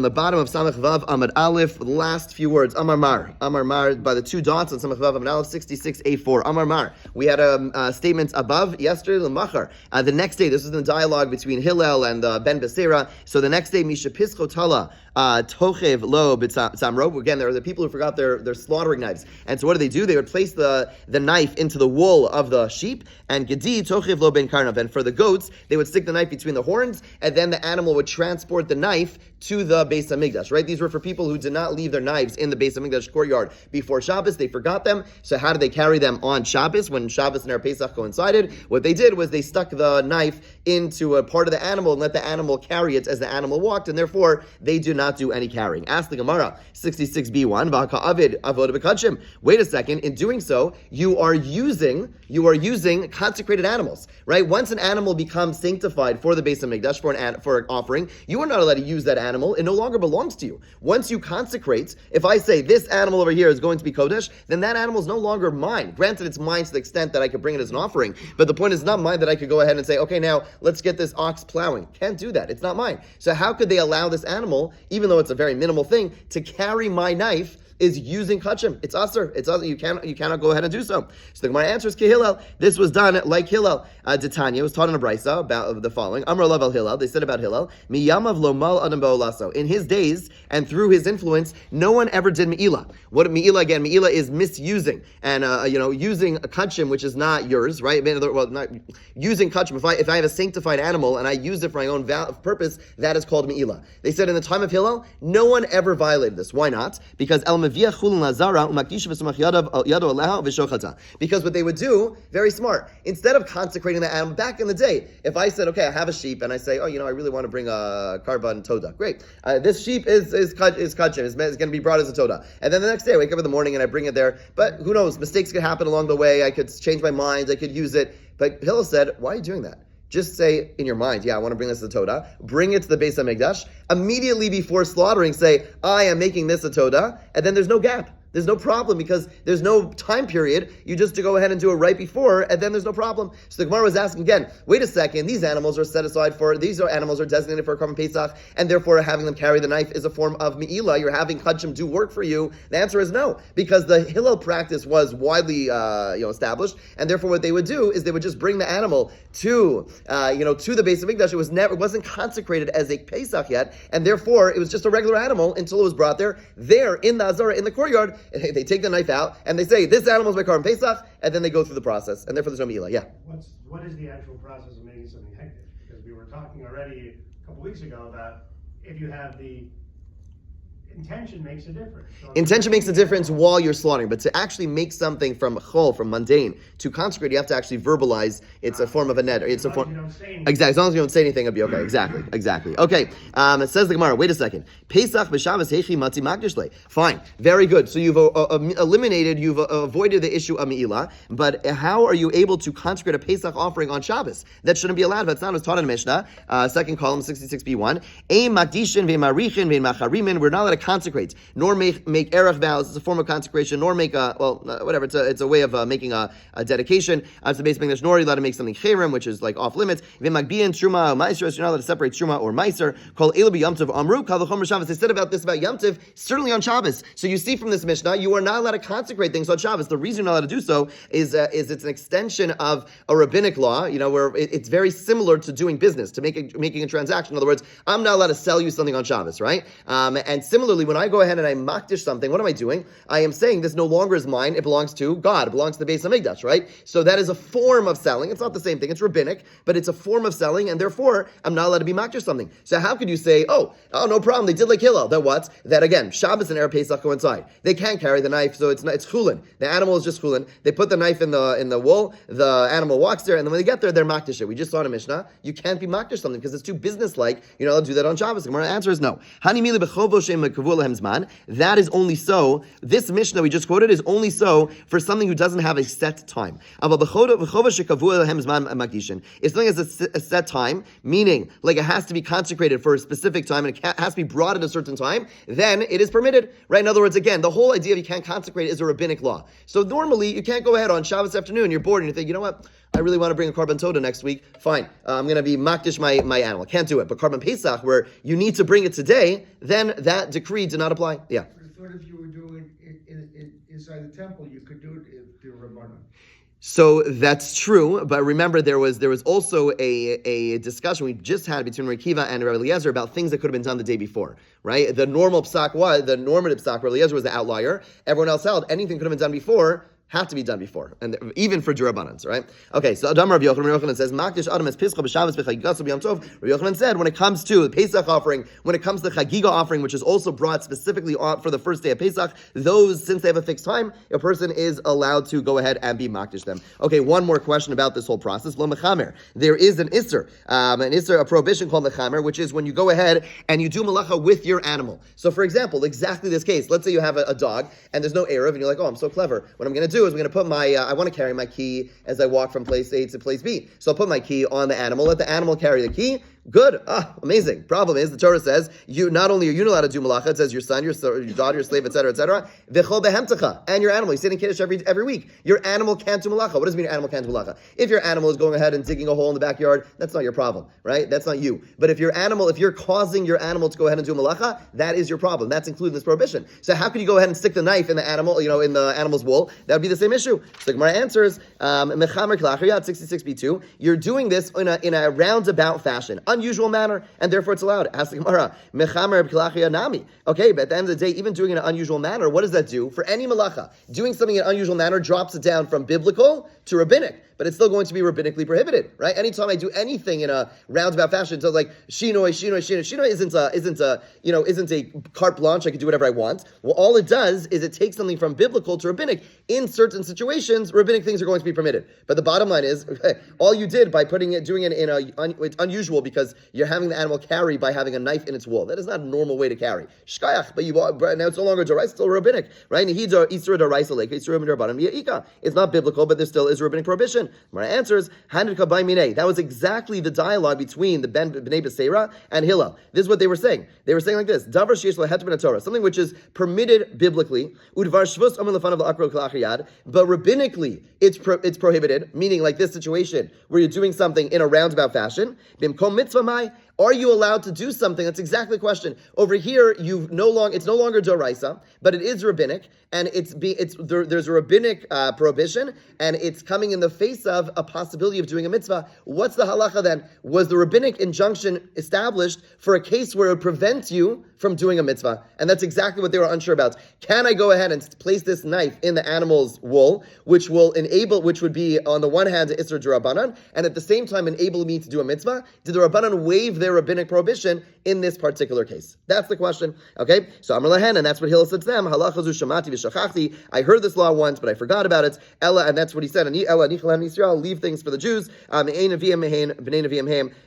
On the bottom of Samach Vav Amud Aleph, the last few words, Amar Mar by the two dots on Samach Vav Amud Aleph 66a4. Amar Mar. We had a statement above yesterday. L'machar. The next day, this is the dialogue between Hillel and Ben Beseira. So the next day, Misha Pischotala Tochev Lo B'Tzamro. Again, there are the people who forgot their slaughtering knives. And so what do? They would place the knife into the wool of the sheep, and Gedi Tochev Lo Ben Karnav. And for the goats, they would stick the knife between the horns, and then the animal would transport the knife to the Beis Hamikdash, right? These were for people who did not leave their knives in the Beis Hamikdash courtyard before Shabbos. They forgot them. So how did they carry them on Shabbos when Shabbos and Erev Pesach coincided? What they did was they stuck the knife into a part of the animal and let the animal carry it as the animal walked, and therefore they do not do any carrying. Ask the Gemara, 66b1, V'haka'avid avoda b'kadshim. Wait a second. In doing so, you are using consecrated animals, right? Once an animal becomes sanctified for the Beis Hamikdash for an offering, you are not allowed to use that animal. It no longer belongs to you. Once you consecrate, if I say this animal over here is going to be Kodesh, then that animal is no longer mine. Granted, it's mine to the extent that I could bring it as an offering, but the point is not mine that I could go ahead and say, okay, now let's get this ox plowing. Can't do that. It's not mine. So how could they allow this animal, even though it's a very minimal thing, to carry my knife is using kachim? It's usher. It's usher. You cannot go ahead and do so. So the Gemara answers, Ki Hillel. This was done like Hillel. Titania was taught in a brisa about the following. Amar Lav al Hillel. They said about Hillel, Miyamav lo mal adam ba'olaso. In his days and through his influence, no one ever did me'ilah. What me'ilah again? Me'ilah is misusing and using a kachim which is not yours, right? Well, not using kachim. If I have a sanctified animal and I use it for my own purpose, that is called me'ilah. They said in the time of Hillel, no one ever violated this. Why not? Because because what they would do, very smart, instead of consecrating the animal, back in the day, if I said, okay, I have a sheep, and I say, I really want to bring a karban toda, great. This sheep is kachim, it's going to be brought as a toda. And then the next day, I wake up in the morning and I bring it there, but who knows, mistakes could happen along the way, I could change my mind, I could use it. But Hillel said, why are you doing that? Just say in your mind, I want to bring this to the Toda. Bring it to the Beis Hamikdash. Immediately before slaughtering, say, I am making this a Toda. And then there's no gap. There's no problem because there's no time period. You just to go ahead and do it right before, and then there's no problem. So the Gemara was asking again, wait a second, these animals are set aside animals are designated for a Karban Pesach, and therefore having them carry the knife is a form of me'ilah. You're having kachim do work for you. The answer is no, because the Hillel practice was widely established, and therefore what they would do is they would just bring the animal to the Beis Hamikdash. It wasn't consecrated as a Pesach yet, and therefore it was just a regular animal until it was brought there in the Azara, in the courtyard. They take the knife out and they say, this animal is my Karban Pesach, and then they go through the process, and therefore there's no me'ilah. Yeah. What is the actual process of making something hectic? Because we were talking already a couple weeks ago about if you have the intention makes a difference. So intention makes a difference while you're slaughtering, but to actually make something from chol, from mundane, to consecrate, you have to actually verbalize. It's a form of a net. It's a form. Exactly. As long as you don't say anything, it'll be okay. Exactly. Okay. It says the Gemara. Wait a second. Pesach b'Shabbos hechi matzi makdishle. Fine. Very good. So you've you've avoided the issue of me'ilah. But how are you able to consecrate a Pesach offering on Shabbos? That shouldn't be allowed. That's not what's taught in the Mishnah. Second column, 66b1. Ein makdishin ve'en marichin ve'en macharimin. We're not allowed to consecrate, nor make erech vows. It's a form of consecration, nor make whatever. It's a way of making a dedication. As the base of English, nor you're allowed to make something cherem, which is like off limits. V'magbiyan truma or meiser. You're not allowed to separate truma or meiser. Call elu b'yamtiv amru kal v'chomer Shabbos. They said about this about yamtiv, certainly on Shabbos. So you see from this Mishnah, you are not allowed to consecrate things on Shabbos. The reason you're not allowed to do so is it's an extension of a rabbinic law. Where it's very similar to doing business, to making a transaction. In other words, I'm not allowed to sell you something on Shabbos, right? And similarly, when I go ahead and I makdish something, what am I doing? I am saying this no longer is mine, it belongs to God, it belongs to the Beis Hamikdash, right? So that is a form of selling. It's not the same thing, it's rabbinic, but it's a form of selling, and therefore, I'm not allowed to be makdish something. So how could you say, oh, no problem, they did like Hillel, that what? That again, Shabbos and Erev Pesach coincide. They can't carry the knife, so it's chulin. The animal is just chulin. They put the knife in the wool, the animal walks there, and then when they get there, they're makdish it. We just saw in a Mishnah, you can't be makdish something because it's too business-like. You're not allowed to do that on Shabbos. The answer is no. That is only so. This Mishnah we just quoted is only so for something who doesn't have a set time. If something has a set time, meaning like it has to be consecrated for a specific time and it has to be brought at a certain time, then it is permitted. Right? In other words, again, the whole idea of you can't consecrate is a rabbinic law. So normally you can't go ahead on Shabbos afternoon, you're bored and you think, you know what? I really want to bring a Korban Toda next week. Fine, I'm going to be makdish my animal. Can't do it. But Korban Pesach, where you need to bring it today, then that decree did not apply. Yeah. I thought if you were doing it inside the temple, you could do it if the Rabbanan. So that's true, but remember there was also a discussion we just had between Rekiva and Rabbi Eliezer about things that could have been done the day before, right? The normative psak Rabbi Eliezer was the outlier. Everyone else held anything could have been done before. Have to be done before, and even for Durabanans, right? Okay, so Adam Rabbi Yochanan says, "Makdish Adam es Pischa b'Shabbos b'Chagigas b'Yom Tov." Rabbi Yochanan said, when it comes to the Pesach offering, when it comes to the Chagiga offering, which is also brought specifically for the first day of Pesach, those, since they have a fixed time, a person is allowed to go ahead and be Makdish them. Okay, one more question about this whole process. Lo mechamer. There is an Isser, a prohibition called mechamer, which is when you go ahead and you do malacha with your animal. So, for example, exactly this case. Let's say you have a dog and there's no Erev, and you're like, oh, I'm so clever. What I'm going to do is I'm going to put my, I want to carry my key as I walk from place A to place B. So I'll put my key on the animal, let the animal carry the key. Good. Amazing. Problem is, the Torah says, you not only are you not allowed to do malacha, it says your son, your daughter, your slave, etc., v'chol behemtecha, and your animal. You sit in Kiddush every week. Your animal can't do malacha. What does it mean your animal can't do malacha? If your animal is going ahead and digging a hole in the backyard, that's not your problem, right? That's not you. But if you're causing your animal to go ahead and do malacha, that is your problem. That's included in this prohibition. So how could you go ahead and stick the knife in the animal, in the animal's wool? That would be the same issue. So the Gemara answers, Mechamer Klachiyat 66b2. You're doing this in a roundabout fashion, unusual manner, and therefore it's allowed. Ask the Gemara, Mechamer Klachiyat Nami. Okay, but at the end of the day, even doing it in an unusual manner, what does that do? For any malacha, doing something in an unusual manner drops it down from biblical to rabbinic. But it's still going to be rabbinically prohibited, right? Anytime I do anything in a roundabout fashion, so like shinoi isn't a carte blanche. I can do whatever I want. Well, all it does is it takes something from biblical to rabbinic. In certain situations, rabbinic things are going to be permitted. But the bottom line is, all you did by doing it it's unusual because you're having the animal carry by having a knife in its wool. That is not a normal way to carry. Shkayach, but now it's no longer daraisa, it's still rabbinic, right? It's not biblical, but there still is a rabbinic prohibition. My answers, that was exactly the dialogue between the Bnei Beseira and Hillel. This is what they were saying. They were saying like this, Davar sheyesh lo heter b'nei Torah, something which is permitted biblically, udvar shvus amin lefanav la'akro klachiyad, but rabbinically it's prohibited, meaning like this situation where you're doing something in a roundabout fashion. Bimkom mitzvah mai, are you allowed to do something? That's exactly the question. Over here, it's no longer doraisa, but it is rabbinic, and there's a rabbinic prohibition, and it's coming in the face of a possibility of doing a mitzvah. What's the halacha then? Was the rabbinic injunction established for a case where it prevents you from doing a mitzvah? And that's exactly what they were unsure about. Can I go ahead and place this knife in the animal's wool, which would be on the one hand Isser D'Rabbanan, and at the same time enable me to do a mitzvah? Did the Rabbanan waive their rabbinic prohibition in this particular case? That's the question. Okay, so Amar Lahen, and that's what Hillel said to them. Halachazu shamati v'shachachti. I heard this law once, but I forgot about it. Ella, and that's what he said. Ella nichalan Yisrael, leave things for the Jews.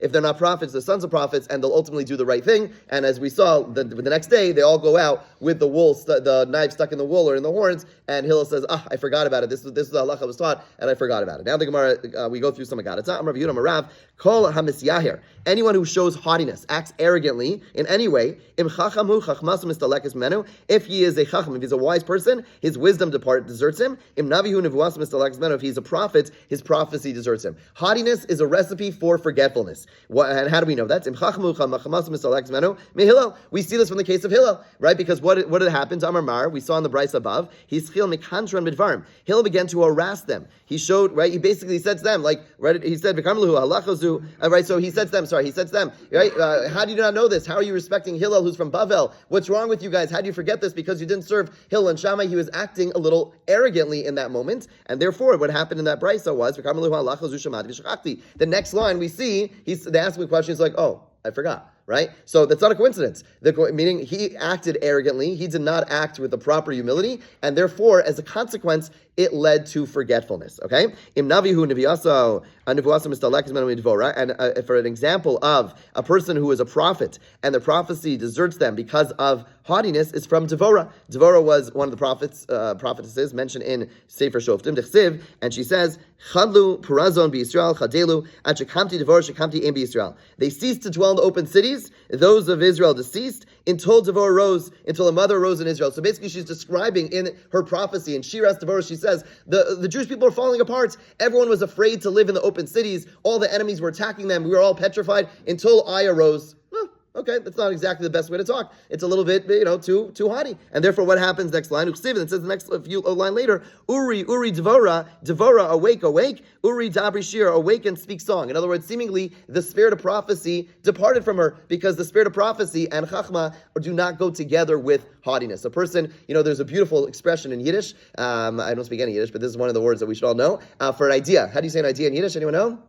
If they're not prophets, they're sons of prophets, and they'll ultimately do the right thing. And as we saw, the next day they all go out with the wool, the knife stuck in the wool or in the horns. And Hillel says, I forgot about it. This is the halacha was taught, and I forgot about it. Now the Gemara, we go through some agadah. It's not Amar V'Yudam Arav. Kol hamisyahir. Anyone who shows haughtiness, acts arrogantly in any way, if he is a chacham, if he's a wise person, his wisdom deserts him. If he's a prophet, his prophecy deserts him. Haughtiness is a recipe for forgetfulness. And how do we know that? We see this from the case of Hillel, right? Because what had happened to Amar Mar, we saw in the Bryce above, Hillel began to harass them. He showed, right? He basically said to them, like, right? He said, right? So he said to them, right? How do you not know this? How are you respecting Hillel, who's from Bavel? What's wrong with you guys? How do you forget this? Because you didn't serve Hillel and Shammai. He was acting a little arrogantly in that moment, and therefore, what happened in that brisa was the next line we see. They ask him a question. He's like, "Oh, I forgot." Right? So that's not a coincidence. Meaning he acted arrogantly. He did not act with the proper humility, and therefore, as a consequence, it led to forgetfulness. Okay? And for an example of a person who is a prophet and the prophecy deserts them because of haughtiness, is from Devorah. Devorah was one of the prophetesses mentioned in Sefer Shoftim, Dechsiv, and she says, Chadlu Purazon b'Yisrael Chadelu At Shekamti Devorah Shekamti Im b'Yisrael. They ceased to dwell in the open cities days, those of Israel deceased, until Devorah rose, until a mother rose in Israel. So basically she's describing in her prophecy, in Shiras Devorah, she says, the Jewish people are falling apart. Everyone was afraid to live in the open cities. All the enemies were attacking them. We were all petrified until I arose. Okay, that's not exactly the best way to talk. It's a little bit, too haughty. And therefore, what happens next line? It says the next few line later, Uri Devora, awake, Uri Dabri Shir, awake and speak song. In other words, seemingly the spirit of prophecy departed from her because the spirit of prophecy and Chachma do not go together with haughtiness. A person, there's a beautiful expression in Yiddish. I don't speak any Yiddish, but this is one of the words that we should all know. For an idea. How do you say an idea in Yiddish? Anyone know?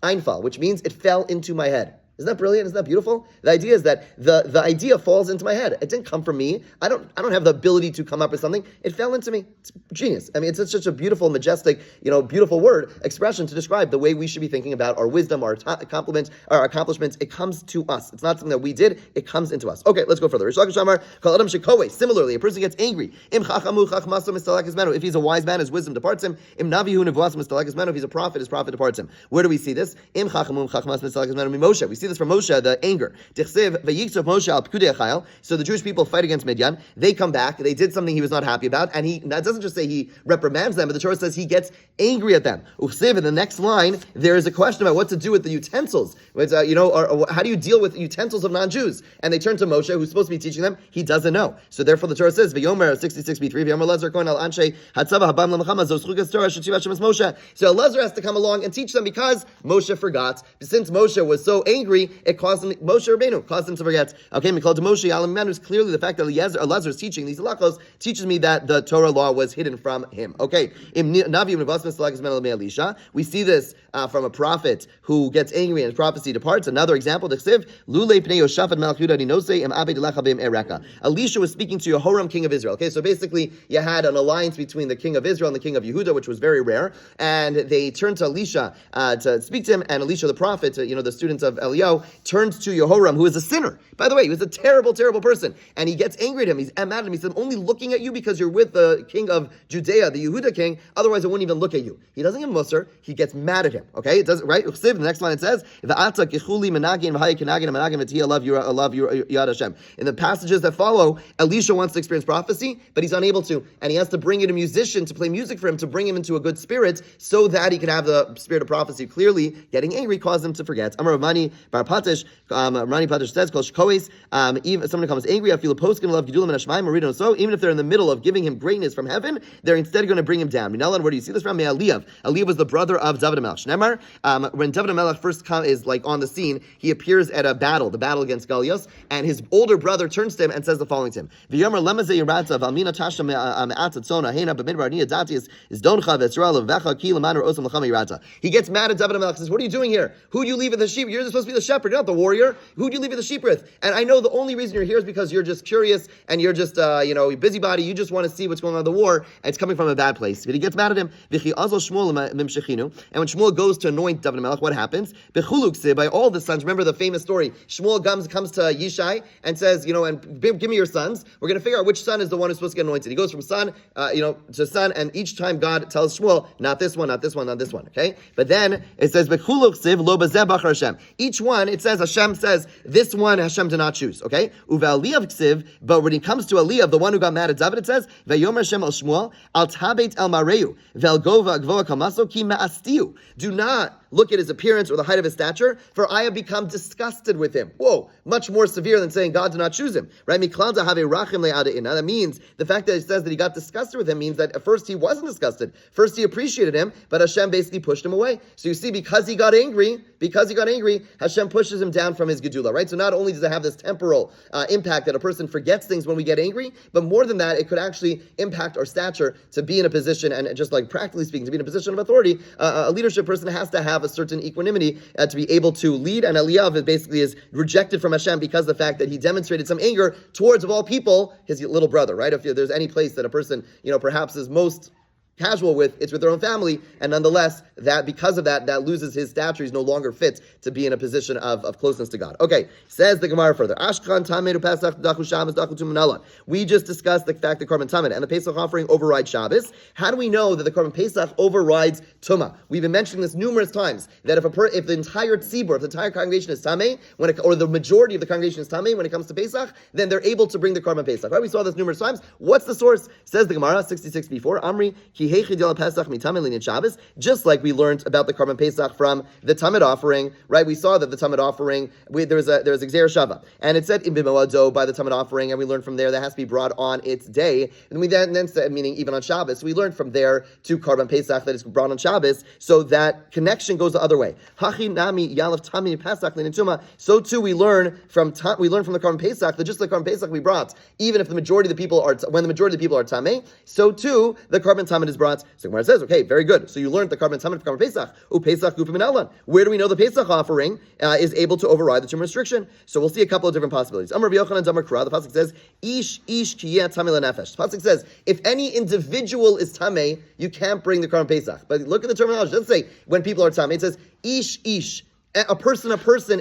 Einfall, which means it fell into my head. Isn't that brilliant? Isn't that beautiful? The idea is that the idea falls into my head. It didn't come from me. I don't have the ability to come up with something. It fell into me. It's genius. I mean, it's such a beautiful, majestic, beautiful word expression to describe the way we should be thinking about our wisdom, our accomplishments. It comes to us. It's not something that we did. It comes into us. Okay, let's go further. Similarly, a person gets angry. If he's a wise man, his wisdom departs him. If he's a prophet, his prophet departs him. Where do we see this? We see this from Moshe, the anger. So the Jewish people fight against Midian. They come back. They did something he was not happy about. And that doesn't just say he reprimands them, but the Torah says he gets angry at them. In the next line, there is a question about what to do with the utensils. How do you deal with utensils of non-Jews? And they turn to Moshe, who's supposed to be teaching them. He doesn't know. So therefore the Torah says, V'yomer 66b3, V'yomer Lezer kohen al anshe hatzava habam lemachama zos chukas Torah shetzivah Hashem es Moshe. So Lezer has to come along and teach them because Moshe forgot. Since Moshe was so angry, it caused him, Moshe Rabbeinu caused him to forget. Okay, Mikol to Moshe Alam Manu is clearly the fact that Elazar is teaching these halachos teaches me that the Torah law was hidden from him. Okay, we see this from a prophet who gets angry and his prophecy departs. Another example, Elisha was speaking to Yehoram, king of Israel. Okay, so basically you had an alliance between the king of Israel and the king of Yehuda, which was very rare, and they turned to Elisha to speak to him, and Elisha the prophet, the student of Eliyahu, turns to Yehoram, who is a sinner. By the way, he was a terrible, terrible person, and he gets angry at him. He's mad at him. He said, I'm only looking at you because you're with the king of Judea, the Yehuda king, otherwise I wouldn't even look at you. He doesn't give musar, he gets mad at him. Okay, it does, right? The next line it says, in the passages that follow, Elisha wants to experience prophecy, but he's unable to, and he has to bring in a musician to play music for him, to bring him into a good spirit, so that he can have the spirit of prophecy. Clearly, getting angry caused him to forget. Amar Ramani Bar Patish, Rani Patish says, even if someone comes angry, I feel a post going to love Gedulim and Hashmaim, or so, even if they're in the middle of giving him greatness from heaven, they're instead going to bring him down. Minalan, where do you see this from? Eliav. Eliav was the brother of David HaMelech. Shnemar, when David HaMelech first is on the scene, he appears at the battle against Goliath, and his older brother turns to him and says the following to him. V'yomer lemazeh yirata v'almina tasha me'atat zona heina b'midbar ni adati is doncha v'Yisrael v'vecha ki l'manu osam l'chama yirata. He gets mad at David HaMelech, says, what are you doing here? Who do you leave with the sheep? You're supposed to be the shepherd, you're not the warrior. Who do you leave with the sheep with? And I know the only reason you're here is because you're just curious and you're just, busybody. You just want to see what's going on in the war, and it's coming from a bad place. But he gets mad at him. And when Shmuel goes to anoint David HaMelech, what happens? By all the sons, remember the famous story. Shmuel comes to Yishai and says, and give me your sons. We're going to figure out which son is the one who's supposed to get anointed. He goes from son, to son, and each time God tells Shmuel, not this one, not this one, not this one. Okay? But then it says, each one, it says, Hashem says, this one Hashem did not choose. Okay? But when it comes to Eliav, the one who got mad at David, it says, Vayomer Hashem el Shmuel, al tabet el mareu, vel gova gvoa kamaso ki ma'astiu. Do not look at his appearance or the height of his stature, for I have become disgusted with him. Whoa, much more severe than saying God did not choose him. Right? That means the fact that it says that he got disgusted with him means that at first he wasn't disgusted. First he appreciated him, but Hashem basically pushed him away. So you see, because he got angry, Hashem pushes him down from his gedula, right? So not only does it have this temporal impact that a person forgets things when we get angry, but more than that, it could actually impact our stature to be in a position, and just like practically speaking, to be in a position of authority. A leadership person has to have a certain equanimity to be able to lead, and Eliyav basically is rejected from Hashem because of the fact that he demonstrated some anger towards, of all people, his little brother, right? If there's any place that a person, perhaps is most casual with, it's with their own family, and nonetheless, that because of that, that loses his stature. He's no longer fit to be in a position of closeness to God. Okay, says the Gemara further. Ashkan Tamedu Pesach Dachu Shabbos Dachu Tumanala. We just discussed the fact that Korban Tamid and the Pesach offering override Shabbos. How do we know that the Korban Pesach overrides Tuma? We've been mentioning this numerous times, that if the entire tzibur, if the entire congregation is Tameh, or the majority of the congregation is Tameh when it comes to Pesach, then they're able to bring the Korban Pesach. Right? We saw this numerous times. What's the source? Says the Gemara 66 before Amri Ki Heichid Pesach Mitameh Linyan Shabbos. Just like we learned about the Korban Pesach from the Tamid offering, right? We saw that the Tamid offering there was Exer Shava, and it said in Bimawado by the Tamid offering, and we learned from there that has to be brought on its day, and we then said, meaning even on Shabbos. So we learned from there to Korban Pesach that it's brought on Shabbos, so that connection goes the other way. Hachi Nami Yalav Tamid Pesach Linyan Tuma. So too we learn from the Korban Pesach that just like Korban Pesach we brought, even if the majority of the people are Tameh, so too the Korban Tamid is brought. So Gemara says, okay, very good. So you learned the Korban Tamid from Korban Pesach. Pesach Gufim and Elan. Where do we know the Pesach offering is able to override the Tumah restriction? So we'll see a couple of different possibilities. Amar Yochanan Damar Kra. The pasuk says, Ish kiyeh tameh lanefesh. The pasuk says, if any individual is tameh, you can't bring the Korban Pesach. But look at the terminology. It doesn't say when people are tameh. It says ish. A person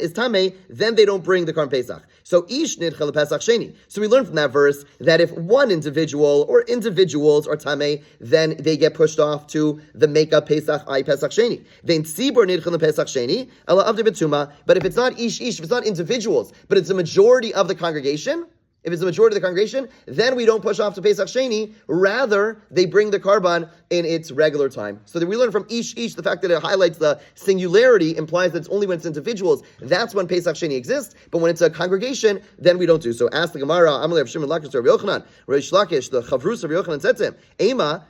is tameh, then they don't bring the Korban Pesach. So ish nidcha Pesach sheni. So we learn from that verse that if one individual or individuals are tameh, then they get pushed off to the makeup Pesach Pesach sheni. Then tzibur nidcha Pesach sheni ala avdi betuma. But if it's not ish, if it's not individuals, but it's the majority of the congregation. If it's the majority of the congregation, then we don't push off to Pesach Sheni. Rather, they bring the Karban in its regular time. So that we learn from Ish, the fact that it highlights the singularity implies that it's only when it's individuals. That's when Pesach Sheni exists. But when it's a congregation, then we don't do so. Ask the Gemara, Amalei Rav Shimon Lakish to Rav Yochanan, Reish Lakish, the Chavrus of Rav Yochanan said to him, Ema,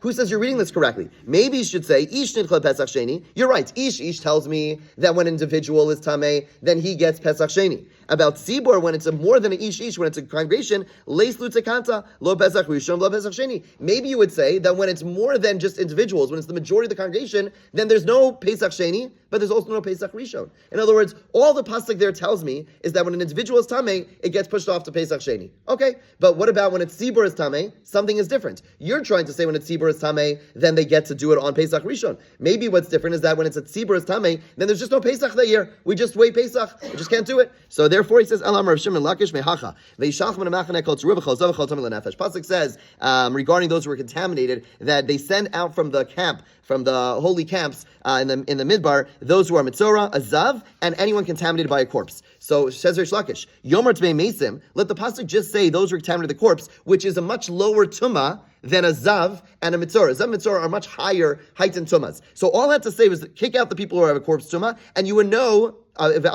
who says you're reading this correctly? Maybe you should say, Ish nidcha Pesach Sheni. You're right. Ish tells me that when an individual is Tameh, then he gets Pesach Sheni. About Tzibur, when it's more than an Ish, when it's a congregation, Leis Lutzekanta, Lo Pesach Rishon, Lo Pesach Sheni. Maybe you would say that when it's more than just individuals, when it's the majority of the congregation, then there's no Pesach Sheni, but there's also no Pesach Rishon. In other words, all the pasuk there tells me is that when an individual is Tameh, it gets pushed off to Pesach Sheni. Okay, but what about when it's Tzibur is Tameh? Something is different. You're trying to say when it's Tzibur is Tameh, then they get to do it on Pesach Rishon. Maybe what's different is that when it's a Tzibur is Tameh, then there's just no Pesach that year. We just wait Pesach. We just can't do it. So therefore he says, Elam Rav Shimon Lakish mehacha. Pasuk says, regarding those who were contaminated, that they send out from the camp, from the holy camps in the Midbar, those who are Mitzorah, Azav, and anyone contaminated by a corpse. So says Reish Lakish, Yomar Tmei Mesim, let the pasuk just say those who are contaminated the corpse, which is a much lower tumah than a zav and a mitzorah. Zav and mitzorah are much higher heightened tumas. So all I had to say was kick out the people who have a corpse tumah, and you would know. And I'd say,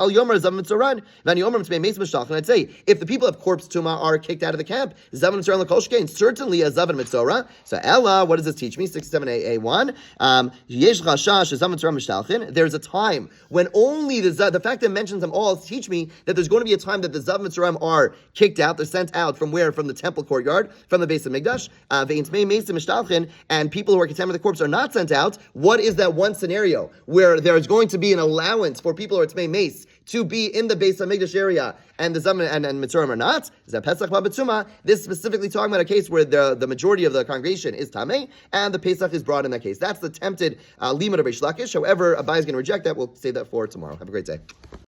if the people of corpse tuma are kicked out of the camp, zav and mitzorah l'kol certainly a zav and mitzorah. So Ella, what does this teach me? 67a1. There's a time when only the fact that it mentions them all teach me that there's going to be a time that the zav and mitzorah are kicked out. They're sent out from where? From the temple courtyard, from the base of Mikdash. And people who are contaminated with the corpse are not sent out. What is that one scenario where there's going to be an allowance for people who are Tmei Mace to be in the base of Mikdash area and the Zaman and Mitzurim are not? Is that Pesach Babatzuma? This is specifically talking about a case where the majority of the congregation is Tameh and the Pesach is brought in that case. That's the tempted limud of Reish Lakish. However, Abai is going to reject that. We'll say that for tomorrow. Have a great day.